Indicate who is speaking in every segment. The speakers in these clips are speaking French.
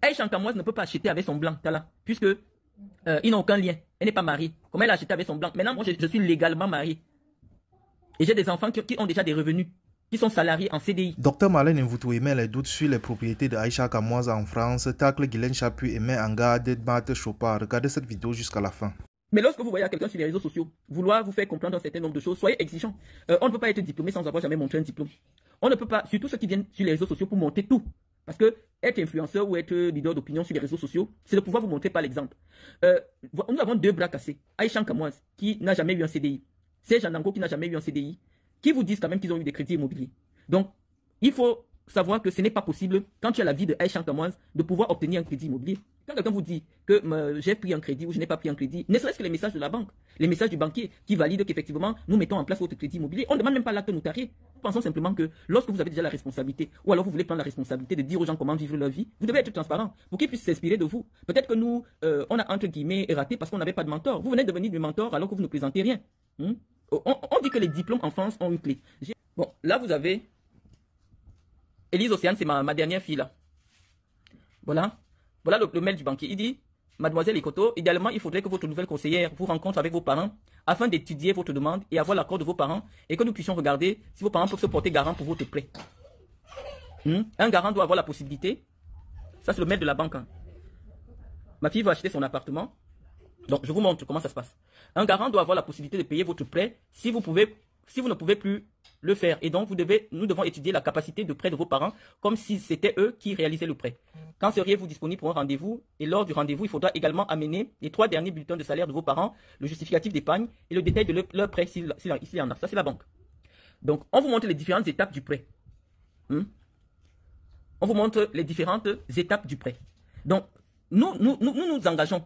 Speaker 1: Aïcha Kamoise ne peut pas acheter avec son blanc, Tala, puisque ils n'ont aucun lien. Elle n'est pas mariée. Comment elle a acheté avec son blanc? Maintenant, moi, je suis légalement marié. Et j'ai des enfants qui ont déjà des revenus, qui sont salariés en CDI.
Speaker 2: Docteur Marlène Mvoutou émet les doutes sur les propriétés de Aïcha Kamoise en France. Tacle Guylaine Chapuis émet en garde Matt Chopard. Regardez cette vidéo jusqu'à la fin.
Speaker 1: Mais lorsque vous voyez quelqu'un sur les réseaux sociaux vouloir vous faire comprendre un certain nombre de choses, soyez exigeants. On ne peut pas être diplômé sans avoir jamais montré un diplôme. On ne peut pas, surtout ceux qui viennent sur les réseaux sociaux pour montrer tout. Parce que être influenceur ou être leader d'opinion sur les réseaux sociaux, c'est de pouvoir vous montrer par l'exemple. Nous avons deux bras cassés. Aïcha Kamoise, qui n'a jamais eu un CDI. Serge Andango, qui n'a jamais eu un CDI. Qui vous disent quand même qu'ils ont eu des crédits immobiliers. Donc, il faut savoir que ce n'est pas possible, quand tu as la vie de Aïcha Kamoise, de pouvoir obtenir un crédit immobilier. Quand quelqu'un vous dit que j'ai pris un crédit ou je n'ai pas pris un crédit, ne serait-ce que les messages de la banque, les messages du banquier qui valident qu'effectivement, nous mettons en place votre crédit immobilier, on ne demande même pas l'acte notarié. Nous pensons simplement que lorsque vous avez déjà la responsabilité, ou alors vous voulez prendre la responsabilité de dire aux gens comment vivre leur vie, vous devez être transparent pour qu'ils puissent s'inspirer de vous. Peut-être que nous, on a entre guillemets raté parce qu'on n'avait pas de mentor. Vous venez de devenir du mentor alors que vous ne présentez rien. On dit que les diplômes en France ont une clé. Bon, là vous avez Élise Océane, c'est ma dernière fille là. Voilà. Voilà le mail du banquier. Il dit, Mademoiselle Ikoto, idéalement, il faudrait que votre nouvelle conseillère vous rencontre avec vos parents afin d'étudier votre demande et avoir l'accord de vos parents et que nous puissions regarder si vos parents peuvent se porter garant pour votre prêt. Un garant doit avoir la possibilité. Ça, c'est le mail de la banque. Hein. Ma fille va acheter son appartement. Donc, je vous montre comment ça se passe. Un garant doit avoir la possibilité de payer votre prêt si vous ne pouvez plus le faire. Et donc, nous devons étudier la capacité de prêt de vos parents comme si c'était eux qui réalisaient le prêt. Quand seriez-vous disponible pour un rendez-vous? Et lors du rendez-vous, il faudra également amener les 3 derniers bulletins de salaire de vos parents, le justificatif d'épargne et le détail de leur prêt s'il y en a. Ça, c'est la banque. Donc, on vous montre les différentes étapes du prêt. On vous montre les différentes étapes du prêt. Donc, nous engageons.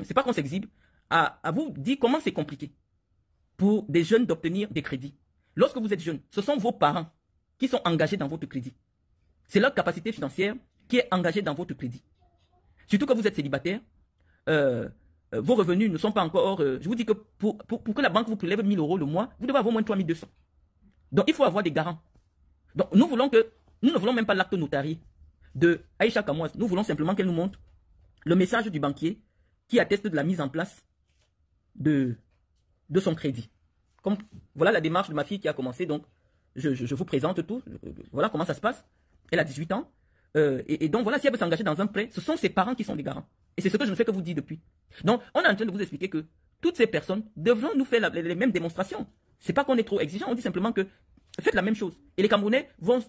Speaker 1: C'est pas qu'on s'exhibe à vous dire comment c'est compliqué pour des jeunes d'obtenir des crédits. Lorsque vous êtes jeune, ce sont vos parents qui sont engagés dans votre crédit. C'est leur capacité financière qui est engagée dans votre crédit. Surtout que vous êtes célibataire, vos revenus ne sont pas encore... je vous dis que pour que la banque vous prélève 1 000 € le mois, vous devez avoir au moins 3 200. Donc il faut avoir des garants. Donc nous ne voulons même pas l'acte notarié de Aïcha Kamoise. Nous voulons simplement qu'elle nous montre le message du banquier qui atteste de la mise en place de son crédit. Voilà la démarche de ma fille qui a commencé. Donc, je vous présente tout. Voilà comment ça se passe. Elle a 18 ans. Et donc, voilà, si elle veut s'engager dans un prêt, ce sont ses parents qui sont des garants. Et c'est ce que je ne fais que vous dire depuis. Donc, on est en train de vous expliquer que toutes ces personnes devront nous faire les mêmes démonstrations. C'est pas qu'on est trop exigeant, on dit simplement que faites la même chose. Et les Camerounais vont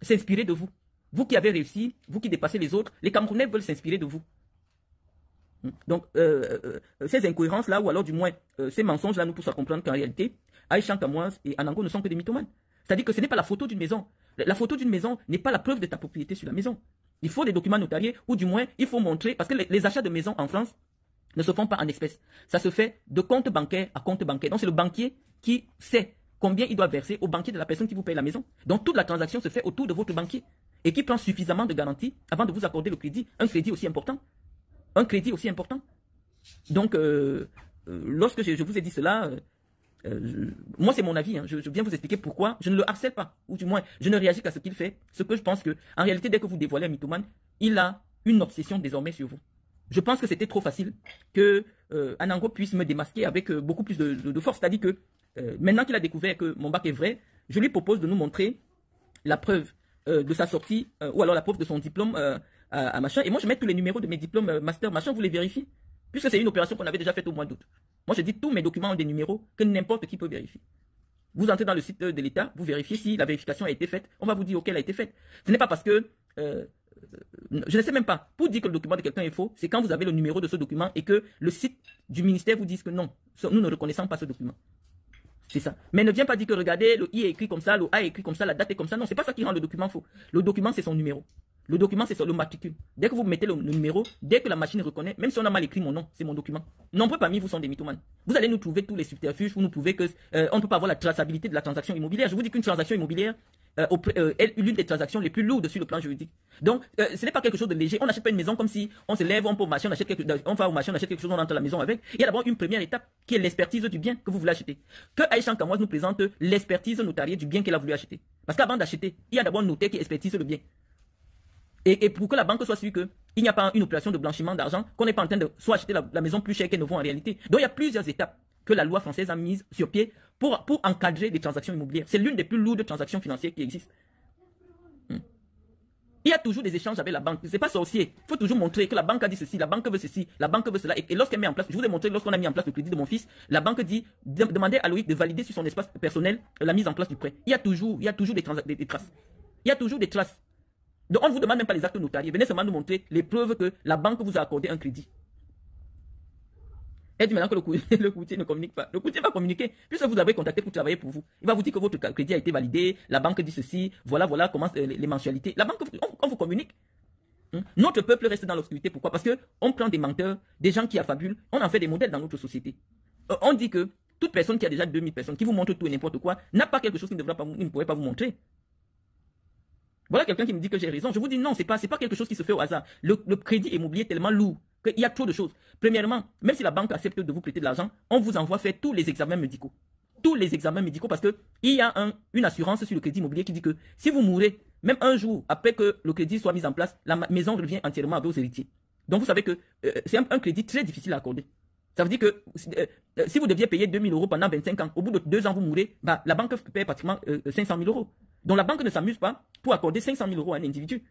Speaker 1: s'inspirer de vous. Vous qui avez réussi, vous qui dépassez les autres, les Camerounais veulent s'inspirer de vous. Donc, ces incohérences-là, ou alors du moins ces mensonges-là, nous poussent à comprendre qu'en réalité, Aïcha Kamoise et Anango ne sont que des mythomanes. C'est-à-dire que ce n'est pas la photo d'une maison. La photo d'une maison n'est pas la preuve de ta propriété sur la maison. Il faut des documents notariés, ou du moins, il faut montrer, parce que les achats de maisons en France ne se font pas en espèces. Ça se fait de compte bancaire à compte bancaire. Donc, c'est le banquier qui sait combien il doit verser au banquier de la personne qui vous paye la maison. Donc, toute la transaction se fait autour de votre banquier et qui prend suffisamment de garanties avant de vous accorder le crédit, un crédit aussi important. Un crédit aussi important. Donc, lorsque je vous ai dit cela, moi c'est mon avis, hein, je viens vous expliquer pourquoi je ne le harcèle pas, ou du moins je ne réagis qu'à ce qu'il fait, ce que je pense que, en réalité, dès que vous dévoilez un mythomane, il a une obsession désormais sur vous. Je pense que c'était trop facile que Anango puisse me démasquer avec beaucoup plus de force, c'est-à-dire que maintenant qu'il a découvert que mon bac est vrai, je lui propose de nous montrer la preuve de sa sortie, ou alors la preuve de son diplôme à machin, et moi je mets tous les numéros de mes diplômes master machin, vous les vérifiez, puisque c'est une opération qu'on avait déjà faite au mois d'août. Moi je dis tous mes documents ont des numéros que n'importe qui peut vérifier. Vous entrez dans le site de l'État, vous vérifiez si la vérification a été faite, on va vous dire auquel a été faite. Ce n'est pas parce que, je ne sais même pas, pour dire que le document de quelqu'un est faux, c'est quand vous avez le numéro de ce document et que le site du ministère vous dise que non, nous ne reconnaissons pas ce document. C'est ça. Mais ne viens pas dire que regardez, le I est écrit comme ça, le A est écrit comme ça, la date est comme ça. Non, c'est pas ça qui rend le document faux. Le document, c'est son numéro. Le document, c'est le matricule. Dès que vous mettez le numéro, dès que la machine reconnaît, même si on a mal écrit mon nom, c'est mon document. Nombreux parmi vous sont des mythomanes. Vous allez nous trouver tous les subterfuges pour nous prouver que on ne peut pas avoir la traçabilité de la transaction immobilière. Je vous dis qu'une transaction immobilière est l'une des transactions les plus lourdes sur le plan juridique. Donc, ce n'est pas quelque chose de léger. On n'achète pas une maison comme si on se lève, on va au marché, on achète quelque chose, on rentre à la maison avec. Il y a d'abord une première étape qui est l'expertise du bien que vous voulez acheter. Que Aïcha Kamoise nous présente l'expertise notariée du bien qu'elle a voulu acheter. Parce qu'avant d'acheter, il y a d'abord un notaire qui expertise le bien. Et pour que la banque soit sûre qu'il n'y a pas une opération de blanchiment d'argent, qu'on n'est pas en train de soit acheter la maison plus chère qu'elle ne vaut en réalité. Donc il y a plusieurs étapes que la loi française a mises sur pied pour encadrer les transactions immobilières. C'est l'une des plus lourdes transactions financières qui existent. Il y a toujours des échanges avec la banque. Ce n'est pas sorcier. Il faut toujours montrer que la banque a dit ceci, la banque veut ceci, la banque veut cela. Et lorsqu'elle met en place, je vous ai montré, lorsqu'on a mis en place le crédit de mon fils, la banque dit, demandez à Loïc de valider sur son espace personnel la mise en place du prêt. Il y a toujours des traces. Il y a toujours des traces. Donc on ne vous demande même pas les actes notariés. Venez seulement nous montrer les preuves que la banque vous a accordé un crédit. Elle dit maintenant que le courtier ne communique pas. Le courtier va communiquer, puisque vous avez contacté pour travailler pour vous. Il va vous dire que votre crédit a été validé, la banque dit ceci, voilà comment les mensualités. La banque, on vous communique. Notre peuple reste dans l'obscurité. Pourquoi? Parce qu'on prend des menteurs, des gens qui affabulent, on en fait des modèles dans notre société. On dit que toute personne qui a déjà 2000 personnes, qui vous montre tout et n'importe quoi, n'a pas quelque chose qui ne pourrait pas vous montrer. Voilà quelqu'un qui me dit que j'ai raison. Je vous dis non, c'est pas quelque chose qui se fait au hasard. Le crédit immobilier est tellement lourd qu'il y a trop de choses. Premièrement, même si la banque accepte de vous prêter de l'argent, on vous envoie faire tous les examens médicaux. Tous les examens médicaux parce qu'il y a une assurance sur le crédit immobilier qui dit que si vous mourrez, même un jour après que le crédit soit mis en place, la maison revient entièrement à vos héritiers. Donc vous savez que c'est un crédit très difficile à accorder. Ça veut dire que si vous deviez payer 2000 € pendant 25 ans, au bout de 2 ans vous mourrez, la banque paie pratiquement 500 000 €. Donc la banque ne s'amuse pas pour accorder 500 000 € à un individu.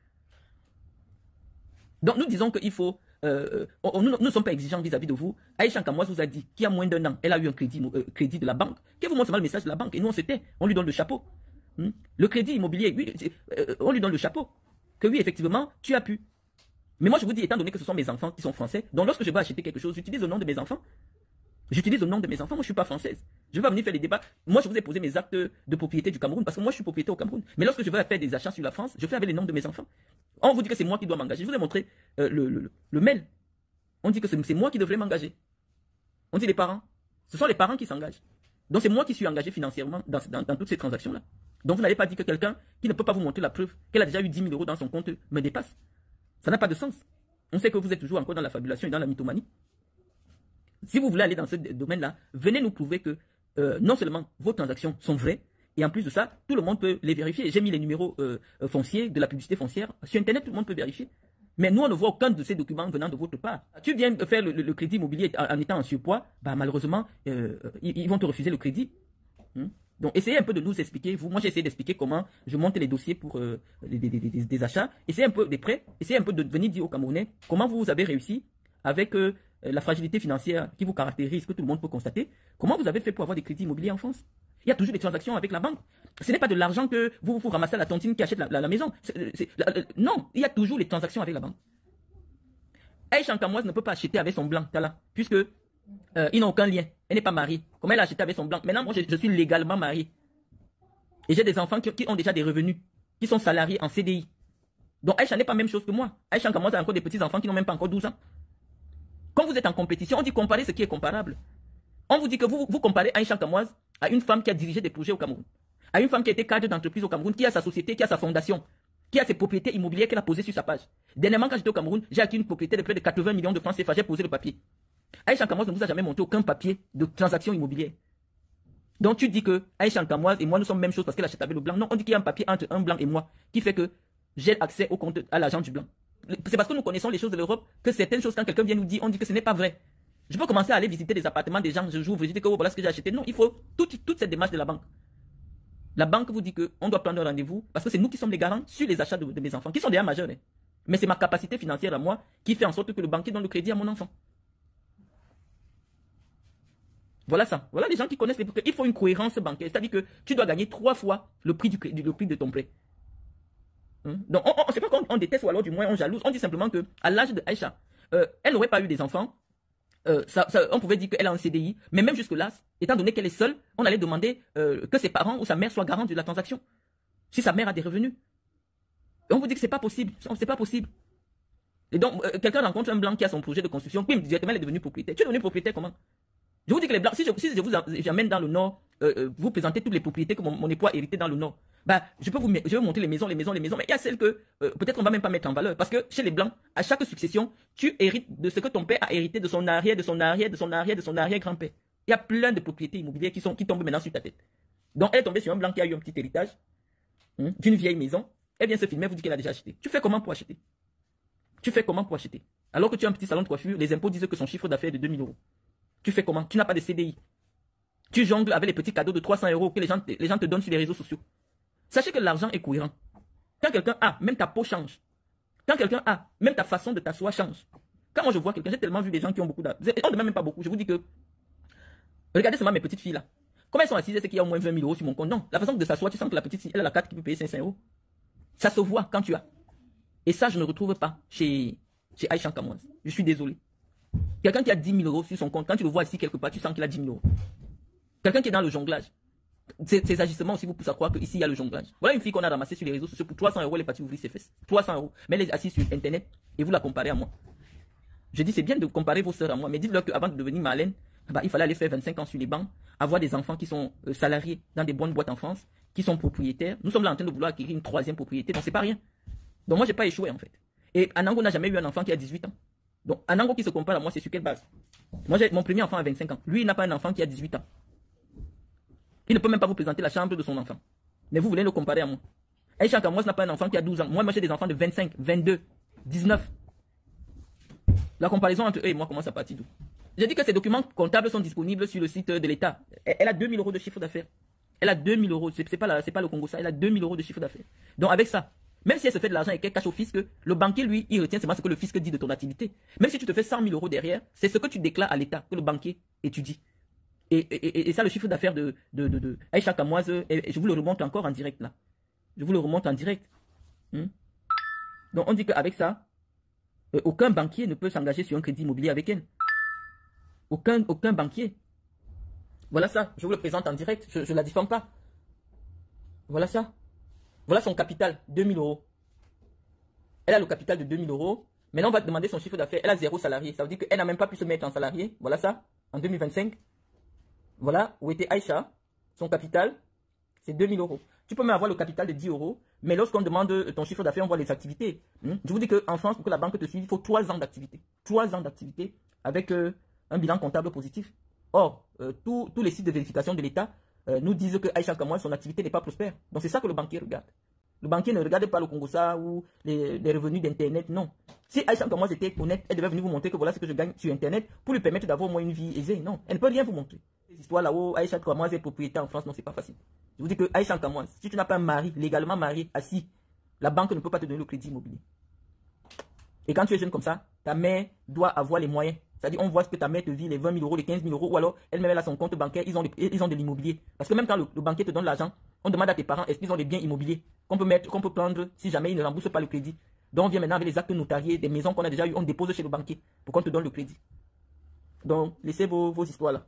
Speaker 1: Donc nous disons qu'il faut... nous ne sommes pas exigeants vis-à-vis de vous. Aïcha Kamoise vous a dit qu'il y a moins d'1 an, elle a eu un crédit de la banque. Qu'elle vous montre seulement le message de la banque. Et nous on s'était, on lui donne le chapeau. Le crédit immobilier, oui, on lui donne le chapeau. Que oui, effectivement, tu as pu. Mais moi je vous dis, étant donné que ce sont mes enfants qui sont français, donc lorsque je vais acheter quelque chose, j'utilise le nom de mes enfants. J'utilise le nom de mes enfants, moi je ne suis pas française. Je ne vais pas venir faire des débats. Moi je vous ai posé mes actes de propriété du Cameroun parce que moi je suis propriétaire au Cameroun. Mais lorsque je vais faire des achats sur la France, je fais avec les noms de mes enfants. On vous dit que c'est moi qui dois m'engager. Je vous ai montré le mail. On dit que c'est moi qui devrais m'engager. On dit les parents. Ce sont les parents qui s'engagent. Donc c'est moi qui suis engagé financièrement dans toutes ces transactions-là. Donc vous n'allez pas dire que quelqu'un qui ne peut pas vous montrer la preuve qu'elle a déjà eu 10 000 € dans son compte me dépasse. Ça n'a pas de sens. On sait que vous êtes toujours encore dans la fabulation et dans la mythomanie. Si vous voulez aller dans ce domaine-là, venez nous prouver que non seulement vos transactions sont vraies, et en plus de ça, tout le monde peut les vérifier. J'ai mis les numéros fonciers de la publicité foncière. Sur Internet, tout le monde peut vérifier. Mais nous, on ne voit aucun de ces documents venant de votre part. Tu viens de faire le crédit immobilier en étant en surpoids, malheureusement, ils vont te refuser le crédit. Donc, essayez un peu de nous expliquer. Moi, j'ai essayé d'expliquer comment je monte les dossiers pour des achats. Essayez un peu des prêts. Essayez un peu de venir dire aux Camerounais comment vous avez réussi avec la fragilité financière qui vous caractérise, que tout le monde peut constater. Comment vous avez fait pour avoir des crédits immobiliers en France? Il y a toujours des transactions avec la banque. Ce n'est pas de l'argent que vous ramassez à la tontine qui achète la maison. Non, il y a toujours les transactions avec la banque. Aïcha Kamoise ne peut pas acheter avec son blanc, puisque ils n'ont aucun lien. Elle n'est pas mariée. Comment elle a acheté avec son blanc? Maintenant, moi, je suis légalement marié. Et j'ai des enfants qui ont déjà des revenus, qui sont salariés en CDI. Donc Aïcha n'est pas la même chose que moi. Aïcha Kamoise a encore des petits-enfants qui n'ont même pas encore 12 ans. Quand vous êtes en compétition, on dit comparer ce qui est comparable. On vous dit que vous comparez Aïcha Kamoise à une femme qui a dirigé des projets au Cameroun, à une femme qui a été cadre d'entreprise au Cameroun, qui a sa société, qui a sa fondation, qui a ses propriétés immobilières qu'elle a posées sur sa page. Dernièrement, quand j'étais au Cameroun, j'ai acquis une propriété de près de 80 millions de francs CFA, j'ai posé le papier. Aïcha Kamoise ne vous a jamais montré aucun papier de transaction immobilière. Donc tu dis que Aïcha Kamoise et moi nous sommes même chose parce qu'elle achète avec le blanc. Non, on dit qu'il y a un papier entre un blanc et moi qui fait que j'ai accès au compte à l'argent du blanc. C'est parce que nous connaissons les choses de l'Europe que certaines choses, quand quelqu'un vient nous dire, on dit que ce n'est pas vrai. Je peux commencer à aller visiter des appartements des gens, j'ouvre, je dis que oh, voilà ce que j'ai acheté. Non, il faut toute cette démarche de la banque. La banque vous dit qu'on doit prendre un rendez-vous parce que c'est nous qui sommes les garants sur les achats de mes enfants, qui sont déjà majeurs. Mais c'est ma capacité financière à moi qui fait en sorte que le banquier donne le crédit à mon enfant. Voilà ça. Voilà les gens qui connaissent les prêts. Il faut une cohérence bancaire. C'est-à-dire que tu dois gagner 3 fois le prix de ton prêt. Donc, c'est pas qu'on déteste ou alors du moins on jalouse. On dit simplement qu'à l'âge de Aïcha, elle n'aurait pas eu des enfants. On pouvait dire qu'elle a un CDI. Mais même jusque-là, étant donné qu'elle est seule, on allait demander que ses parents ou sa mère soient garants de la transaction. Si sa mère a des revenus. Et on vous dit que c'est pas possible. C'est pas possible. Et donc, quelqu'un rencontre un blanc qui a son projet de construction, puis directement elle est devenue propriétaire. Tu es devenu propriétaire comment? Je vous dis que les blancs, si je vous j'amène dans le nord, vous présentez toutes les propriétés que mon époux a héritées dans le nord. Je vais vous montrer les maisons, mais il y a celles que peut-être on va même pas mettre en valeur. Parce que chez les blancs, à chaque succession, tu hérites de ce que ton père a hérité de son arrière, de son arrière, de son arrière, de son arrière-grand-père. Il y a plein de propriétés immobilières qui tombent maintenant sur ta tête. Donc elle est tombée sur un blanc qui a eu un petit héritage d'une vieille maison. Elle vient se filmer, elle vous dit qu'elle a déjà acheté. Tu fais comment pour acheter? Tu fais comment pour acheter? Alors que tu as un petit salon de coiffure, les impôts disent que son chiffre d'affaires est de 2000 euros. Tu fais comment? Tu n'as pas de CDI. Tu jongles avec les petits cadeaux de 300 euros que les gens te donnent sur les réseaux sociaux. Sachez que l'argent est cohérent. Quand quelqu'un a, même ta peau change. Quand quelqu'un a, même ta façon de t'asseoir change. Quand moi je vois quelqu'un, j'ai tellement vu des gens qui ont beaucoup d'argent. On ne demande même pas beaucoup. Je vous dis que, regardez seulement mes petites filles là. Comment elles sont assises, c'est qu'il y a au moins 20 000 euros sur mon compte. Non, la façon de s'asseoir, tu sens que la petite fille, elle a la carte qui peut payer 500 euros. Ça se voit quand tu as. Et ça, je ne retrouve pas chez Aïcha Kamoise. Je suis désolé. Quelqu'un qui a 10 000 euros sur son compte, quand tu le vois ici quelque part, tu sens qu'il a 10 000 euros. Quelqu'un qui est dans le jonglage. Ces agissements aussi vous poussent à croire qu'ici il y a le jonglage. Voilà une fille qu'on a ramassée sur les réseaux sociaux pour 300 euros, elle est partie ouvrir ses fesses. 300 euros. Mais elle est assise sur internet et vous la comparez à moi. Je dis c'est bien de comparer vos sœurs à moi, mais dites-leur qu'avant de devenir Marlène, bah, il fallait aller faire 25 ans sur les bancs, avoir des enfants qui sont salariés dans des bonnes boîtes en France, qui sont propriétaires. Nous sommes là en train de vouloir acquérir une troisième propriété, donc c'est pas rien. Donc moi j'ai pas échoué en fait. Et Anango n'a jamais eu un enfant qui a 18 ans. Donc Anango qui se compare à moi, c'est sur quelle base? Moi j'ai mon premier enfant à 25 ans. Lui il n'a pas un enfant qui a 18 ans. Il ne peut même pas vous présenter la chambre de son enfant. Mais vous voulez le comparer à moi. Aïcha Kamoise n'a pas un enfant qui a 12 ans. Moi j'ai des enfants de 25, 22, 19. La comparaison entre eux et moi commence à partir d'où? J'ai dit que ces documents comptables sont disponibles sur le site de l'État. Elle a 2000 euros de chiffre d'affaires. Elle a 2000 euros. C'est pas le Congo ça. Elle a 2000 euros de chiffre d'affaires. Donc avec ça, même si elle se fait de l'argent et qu'elle cache au fisc, le banquier, lui, il retient seulement ce que le fisc dit de ton activité. Même si tu te fais 100 000 euros derrière, c'est ce que tu déclares à l'État que le banquier étudie. Et ça, le chiffre d'affaires de Aïcha Kamoise, et je vous le remonte encore en direct là. Je vous le remonte en direct. Donc on dit qu'avec ça, aucun banquier ne peut s'engager sur un crédit immobilier avec elle. Aucun banquier. Voilà ça, je vous le présente en direct, je ne la diffame pas. Voilà ça. Voilà son capital, 2000 euros. Elle a le capital de 2000 euros. Maintenant, on va te demander son chiffre d'affaires. Elle a 0 salarié. Ça veut dire qu'elle n'a même pas pu se mettre en salarié. Voilà ça, en 2025. Voilà où était Aïcha. Son capital, c'est 2000 euros. Tu peux même avoir le capital de 10 euros. Mais lorsqu'on demande ton chiffre d'affaires, on voit les activités. Je vous dis qu'en France, pour que la banque te suive, il faut 3 ans d'activité. 3 ans d'activité avec un bilan comptable positif. Or, tous les sites de vérification de l'État nous disent que Aïcha Kamoise, son activité n'est pas prospère. Donc c'est ça que le banquier regarde. Le banquier ne regarde pas le Congossa ou les revenus d'Internet, non. Si Aïcha Kamoise était honnête, elle devait venir vous montrer que voilà ce que je gagne sur Internet pour lui permettre d'avoir au moins une vie aisée. Non, elle ne peut rien vous montrer. Ces histoires là-haut, Aïcha Kamoise est propriétaire en France, non, c'est pas facile. Je vous dis que Aïcha Kamoise, si tu n'as pas un mari, légalement marié, assis, la banque ne peut pas te donner le crédit immobilier. Et quand tu es jeune comme ça, ta mère doit avoir les moyens. C'est-à-dire, on voit ce que ta mère te vit, les 20 000 euros, les 15 000 euros, ou alors elle-même elle a son compte bancaire, ils ont de l'immobilier. Parce que même quand le banquier te donne l'argent, on demande à tes parents, est-ce qu'ils ont des biens immobiliers qu'on peut prendre si jamais ils ne remboursent pas le crédit. Donc on vient maintenant avec les actes notariés, des maisons qu'on a déjà eues, on dépose chez le banquier pour qu'on te donne le crédit. Donc, laissez vos histoires là.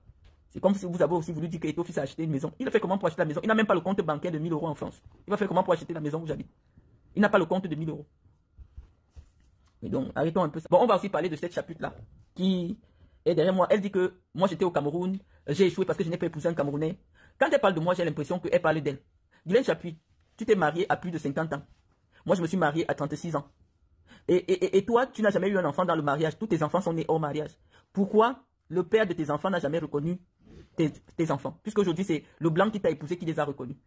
Speaker 1: C'est comme si vous avez aussi voulu dire que ton fils a acheté une maison. Il a fait comment pour acheter la maison? Il n'a même pas le compte bancaire de 1000 euros en France. Il va faire comment pour acheter la maison où j'habite? Il n'a pas le compte de 1000 euros. Mais donc, arrêtons un peu ça. Bon, on va aussi parler de cette chapitre-là, qui est derrière moi. Elle dit que moi, j'étais au Cameroun, j'ai échoué parce que je n'ai pas épousé un Camerounais. Quand elle parle de moi, j'ai l'impression qu'elle parle d'elle. Guylaine Chapuis, tu t'es marié à plus de 50 ans. Moi, je me suis marié à 36 ans. Et toi, tu n'as jamais eu un enfant dans le mariage. Tous tes enfants sont nés hors mariage. Pourquoi le père de tes enfants n'a jamais reconnu tes enfants? Puisqu'aujourd'hui, c'est le blanc qui t'a épousé qui les a reconnus.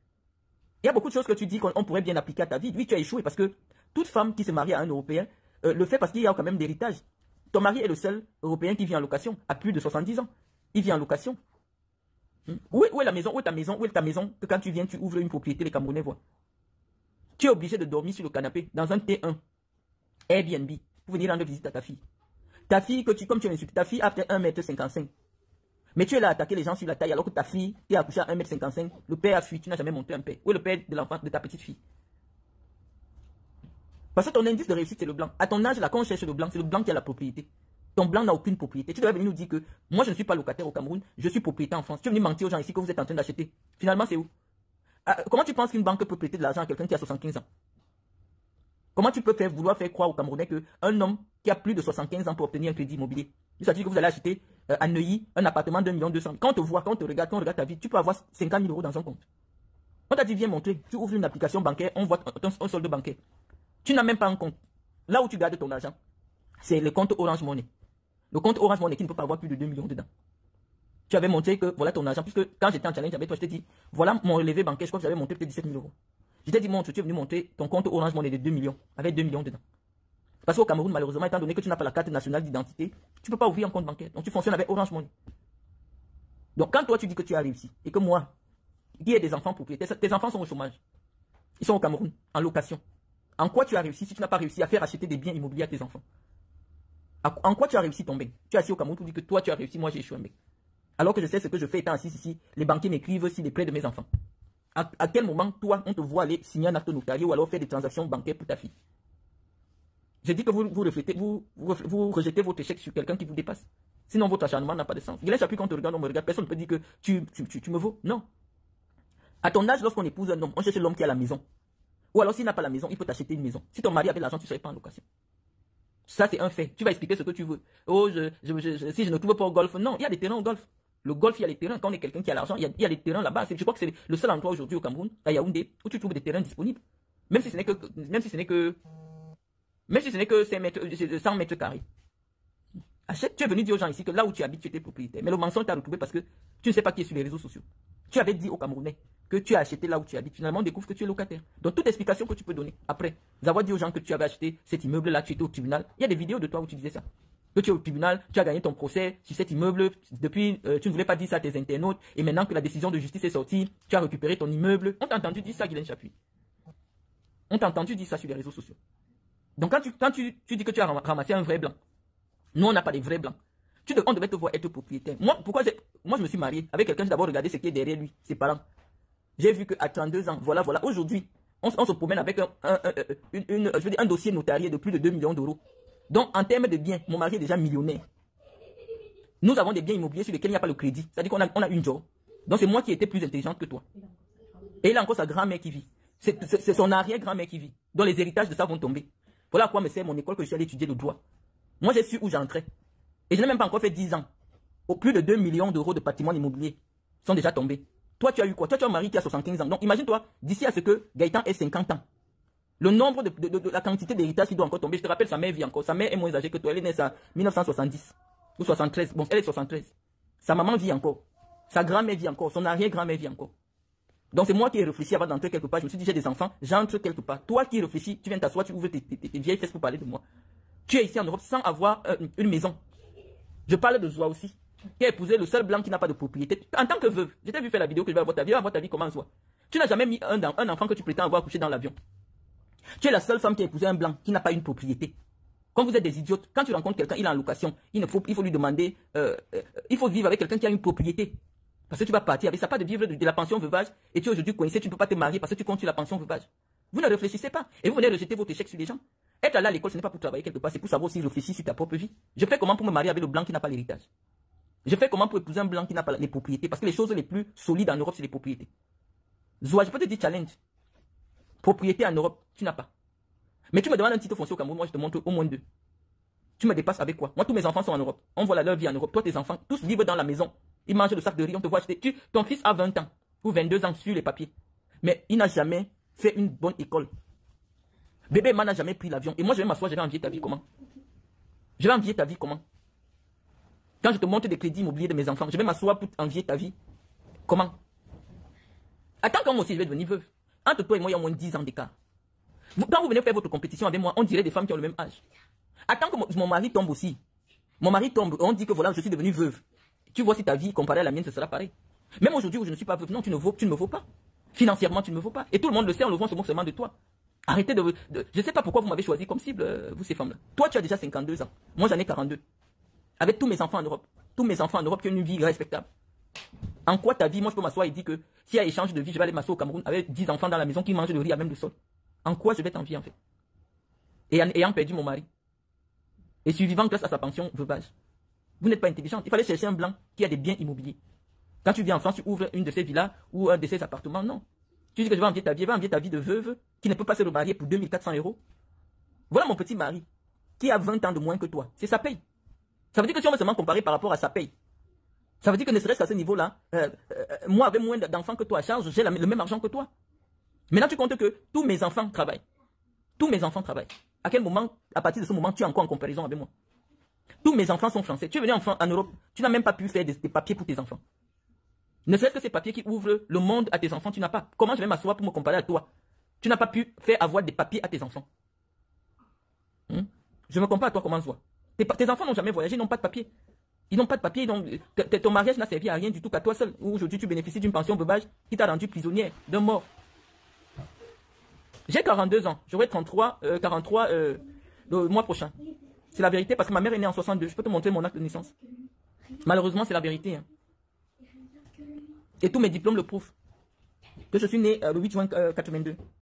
Speaker 1: Il y a beaucoup de choses que tu dis qu'on pourrait bien appliquer à ta vie. Oui, tu as échoué parce que toute femme qui se marie à un Européen le fait parce qu'il y a quand même d'héritage. Ton mari est le seul Européen qui vit en location à plus de 70 ans. Il vit en location. Où est la maison? Où est ta maison? Où est ta maison que quand tu viens, tu ouvres une propriété, les Camerounais voient? Tu es obligé de dormir sur le canapé dans un T1 Airbnb pour venir rendre visite à ta fille. Ta fille, comme tu l'insultes, ta fille a peut-être 1,55 m. Mais tu es là à attaquer les gens sur la taille alors que ta fille est accouchée à 1,55 m. Le père a fui, tu n'as jamais monté un père. Où est le père de l'enfant, de ta petite fille? Parce que ton indice de réussite, c'est le blanc. À ton âge, là, quand on cherche le blanc, c'est le blanc qui a la propriété. Ton blanc n'a aucune propriété. Tu devrais venir nous dire que moi, je ne suis pas locataire au Cameroun, je suis propriétaire en France. Tu es venu mentir aux gens ici que vous êtes en train d'acheter. Finalement, c'est où? Comment tu penses qu'une banque peut prêter de l'argent à quelqu'un qui a 75 ans? Comment tu peux vouloir faire croire aux Camerounais qu'un homme qui a plus de 75 ans peut obtenir un crédit immobilier? C'est-à-dire que vous allez acheter à Neuilly un appartement d'1 200 000. Quand on te voit, quand on te regarde, quand on regarde ta vie, tu peux avoir 50 000 euros dans un compte. On t'a dit, viens montrer. Tu ouvres une application bancaire, on voit un solde bancaire. Tu n'as même pas un compte. Là où tu gardes ton argent, c'est le compte Orange Money. Le compte Orange Money qui ne peut pas avoir plus de 2 millions dedans. Tu avais montré que voilà ton argent, puisque quand j'étais en challenge avec toi, je t'ai dit, voilà mon relevé bancaire, je crois que j'avais montré peut-être 17 000 euros. Je t'ai dit, montre, tu es venu montrer ton compte Orange Money de 2 millions, avec 2 millions dedans. Parce qu'au Cameroun, malheureusement, étant donné que tu n'as pas la carte nationale d'identité, tu ne peux pas ouvrir un compte bancaire. Donc tu fonctionnes avec Orange Money. Donc quand toi tu dis que tu as réussi, et que moi, qui ai des enfants propriétaires, tes enfants sont au chômage. Ils sont au Cameroun, en location. En quoi tu as réussi si tu n'as pas réussi à faire acheter des biens immobiliers à tes enfants? En quoi tu as réussi ton bec? Tu es assis au Cameroun pour dire que toi tu as réussi, moi j'ai échoué un bec. Alors que je sais ce que je fais étant assis ici, les banquiers m'écrivent sur les prêts de mes enfants. À quel moment, toi, on te voit aller signer un acte notarié ou alors faire des transactions bancaires pour ta fille? Je dis que vous rejetez votre échec sur quelqu'un qui vous dépasse. Sinon, votre acharnement n'a pas de sens. Guilin Chapuis, quand on te regarde, on me regarde, personne ne peut dire que tu me vaux. Non. À ton âge, lorsqu'on épouse un homme, on cherche l'homme qui a la maison. Ou alors, s'il n'a pas la maison, il peut t'acheter une maison. Si ton mari avait l'argent, tu ne serais pas en location. Ça, c'est un fait. Tu vas expliquer ce que tu veux. Oh, si je ne trouve pas au golf. Non, il y a des terrains au golf. Le golf, il y a les terrains. Quand on est quelqu'un qui a l'argent, il y a des terrains là-bas. Je crois que c'est le seul endroit aujourd'hui au Cameroun, à Yaoundé, où tu trouves des terrains disponibles. Même si ce n'est que 100 mètres carrés. Achète, tu es venu dire aux gens ici que là où tu habites, tu étais propriétaire. Mais le mensonge t'a retrouvé parce que tu ne sais pas qui est sur les réseaux sociaux. Tu avais dit aux Camerounais que tu as acheté là où tu habites. Finalement, on découvre que tu es locataire. Donc, toute explication que tu peux donner après, avoir dit aux gens que tu avais acheté cet immeuble-là, tu étais au tribunal. Il y a des vidéos de toi où tu disais ça. Que tu es au tribunal, tu as gagné ton procès sur cet immeuble. Depuis, tu ne voulais pas dire ça à tes internautes. Et maintenant que la décision de justice est sortie, tu as récupéré ton immeuble. On t'a entendu dire ça, Guilin Chapuis. On t'a entendu dire ça sur les réseaux sociaux. Donc, quand tu dis que tu as ramassé un vrai blanc, nous, on n'a pas de vrais blancs. On devait te voir être propriétaire. Moi, je me suis marié avec quelqu'un, j'ai d'abord regardé ce qui est derrière lui, ses parents. J'ai vu qu'à 32 ans, voilà. Aujourd'hui, on se promène avec un dossier notarié de plus de 2 millions d'euros. Donc, en termes de biens, mon mari est déjà millionnaire. Nous avons des biens immobiliers sur lesquels il n'y a pas le crédit. C'est-à-dire qu'on a une job. Donc, c'est moi qui étais plus intelligente que toi. Et il a encore sa grand-mère qui vit. C'est son arrière-grand-mère qui vit. Donc, les héritages de ça vont tomber. Voilà à quoi me sert mon école que je suis allé étudier le droit. Moi, j'ai su où j'entrais. Et je n'ai même pas encore fait 10 ans. Au plus de 2 millions d'euros de patrimoine immobilier sont déjà tombés. Toi, tu as eu quoi? Toi, tu as un mari qui a 75 ans. Donc, imagine-toi, d'ici à ce que Gaëtan ait 50 ans, le nombre de la quantité d'héritage qui doit encore tomber. Je te rappelle, sa mère vit encore. Sa mère est moins âgée que toi. Elle est née en 1970 ou 73. Bon, elle est 73. Sa maman vit encore. Sa grand-mère vit encore. Son arrière-grand-mère vit encore. Donc, c'est moi qui ai réfléchi avant d'entrer quelque part. Je me suis dit, j'ai des enfants, j'entre quelque part. Toi qui réfléchis, tu viens t'asseoir, tu ouvres tes vieilles fesses pour parler de moi. Tu es ici en Europe sans avoir une maison. Je parle de Zoua aussi, qui a épousé le seul blanc qui n'a pas de propriété. En tant que veuve, je t'ai vu faire la vidéo que je vais avoir ta vie comment Zoua. Tu n'as jamais mis un enfant que tu prétends avoir couché dans l'avion. Tu es la seule femme qui a épousé un blanc qui n'a pas une propriété. Quand vous êtes des idiotes, quand tu rencontres quelqu'un, il est en location, il faut lui demander, il faut vivre avec quelqu'un qui a une propriété. Parce que tu vas partir avec ça, pas de vivre de la pension veuvage, et tu es aujourd'hui coincé, tu ne peux pas te marier parce que tu comptes sur la pension veuvage. Vous ne réfléchissez pas, et vous venez rejeter votre échec sur les gens. Être allé à l'école, ce n'est pas pour travailler quelque part, c'est pour savoir aussi réfléchir sur ta propre vie. Je fais comment pour me marier avec le blanc qui n'a pas l'héritage? Je fais comment pour épouser un blanc qui n'a pas les propriétés? Parce que les choses les plus solides en Europe, c'est les propriétés. Zoua, je peux te dire challenge. Propriété en Europe, tu n'as pas. Mais tu me demandes un titre foncier au Cameroun, moi je te montre au moins 2. Tu me dépasses avec quoi? Moi, tous mes enfants sont en Europe. On voit leur vie en Europe. Toi, tes enfants, tous vivent dans la maison. Ils mangent le sac de riz, on te voit acheter. Ton fils a 20 ans ou 22 ans sur les papiers. Mais il n'a jamais fait une bonne école. Bébé Man n'a jamais pris l'avion. Et moi, je vais m'asseoir, je vais envier ta vie comment? Je vais envier ta vie comment? Quand je te montre des crédits immobiliers de mes enfants, je vais m'asseoir pour envier ta vie comment? Attends, quand moi aussi, je vais devenir veuve. Entre toi et moi, il y a au moins 10 ans d'écart. Quand vous venez faire votre compétition avec moi, on dirait des femmes qui ont le même âge. Attends que mon mari tombe aussi. Mon mari tombe, on dit que voilà, je suis devenue veuve. Tu vois si ta vie comparée à la mienne, ce sera pareil. Même aujourd'hui où je ne suis pas veuve, non, tu ne me vaux pas. Financièrement, tu ne me vaux pas. Et tout le monde le sait, on le voit seulement de toi. Arrêtez je ne sais pas pourquoi vous m'avez choisi comme cible, vous ces femmes-là. Toi, tu as déjà 52 ans. Moi, j'en ai 42. Avec tous mes enfants en Europe. Tous mes enfants en Europe qui ont une vie respectable. En quoi ta vie, moi, je peux m'asseoir et dire que s'il y a échange de vie, je vais aller m'asseoir au Cameroun avec 10 enfants dans la maison qui mangent le riz à même le sol. En quoi je vais t'envier, en fait? Et ayant perdu mon mari. Et survivant grâce à sa pension veuvage. Vous n'êtes pas intelligente. Il fallait chercher un blanc qui a des biens immobiliers. Quand tu viens en France, tu ouvres une de ces villas ou un de ces appartements. Non. Tu dis que je vais envier ta vie. Je vais envier ta vie de veuve qui ne peut pas se remarier pour 2400 €. Voilà mon petit mari qui a 20 ans de moins que toi. C'est sa paye. Ça veut dire que si on veut seulement comparer par rapport à sa paye, ça veut dire que ne serait-ce qu'à ce niveau-là, moi avec moins d'enfants que toi à charge, j'ai le même argent que toi. Maintenant, tu comptes que tous mes enfants travaillent. Tous mes enfants travaillent. À quel moment, à partir de ce moment, tu es encore en comparaison avec moi? Tous mes enfants sont français. Tu es venu en Europe, tu n'as même pas pu faire des papiers pour tes enfants. Ne serait-ce que ces papiers qui ouvrent le monde à tes enfants, tu n'as pas. Comment je vais m'asseoir pour me comparer à toi? Tu n'as pas pu faire avoir des papiers à tes enfants. Je me compare à toi comment je vois. Tes enfants n'ont jamais voyagé, ils n'ont pas de papier. Ils n'ont pas de papier, donc ton mariage n'a servi à rien du tout qu'à toi seul. Aujourd'hui, tu bénéficies d'une pension veuvage qui t'a rendu prisonnière d'un mort. J'ai 42 ans, j'aurai 43 le mois prochain. C'est la vérité parce que ma mère est née en 62. Je peux te montrer mon acte de naissance. Malheureusement, c'est la vérité. Hein. Et tous mes diplômes le prouvent. Que je suis né le 8 juin 82.